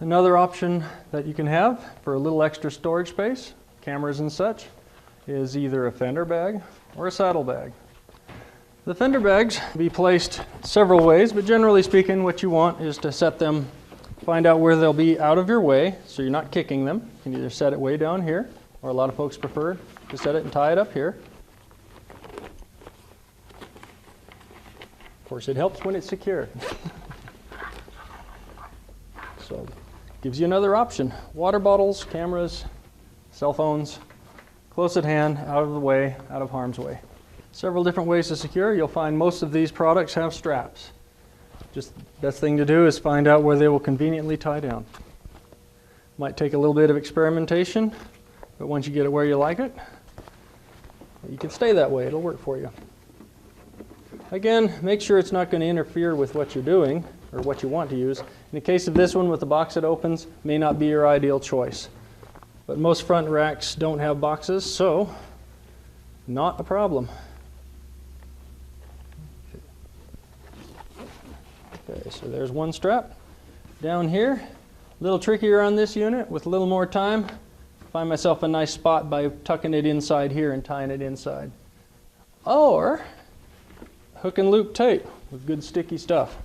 Another option that you can have for a little extra storage space, cameras and such, is either a fender bag or a saddle bag. The fender bags can be placed several ways, but generally speaking what you want is to set them, find out where they'll be out of your way so you're not kicking them. You can either set it way down here, or a lot of folks prefer to set it and tie it up here. Of course it helps when it's secure. So gives you another option. Water bottles, cameras, cell phones, close at hand, out of the way, out of harm's way. Several different ways to secure. You'll find most of these products have straps. Just the best thing to do is find out where they will conveniently tie down. Might take a little bit of experimentation, but once you get it where you like it, you can stay that way. It'll work for you. Again, make sure it's not going to interfere with what you're doing or what you want to use. In the case of this one with the box that opens, may not be your ideal choice. But most front racks don't have boxes, so not a problem. Okay, so there's one strap. Down here, a little trickier on this unit with a little more time. Find myself a nice spot by tucking it inside here and tying it inside. Or hook and loop tape with good sticky stuff.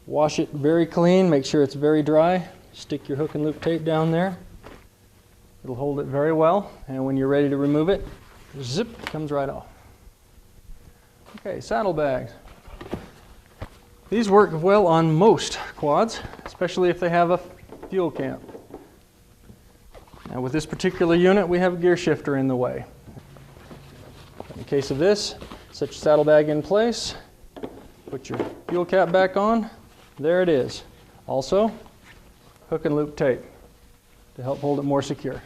Wash it very clean, make sure it's very dry. Stick your hook and loop tape down there. It'll hold it very well, and when you're ready to remove it, zip, it comes right off. Okay, saddle bags. These work well on most quads, especially if they have a fuel camp. Now with this particular unit, we have a gear shifter in the way. In the case of this, set your saddlebag in place, put your fuel cap back on, there it is. Also, hook and loop tape to help hold it more secure.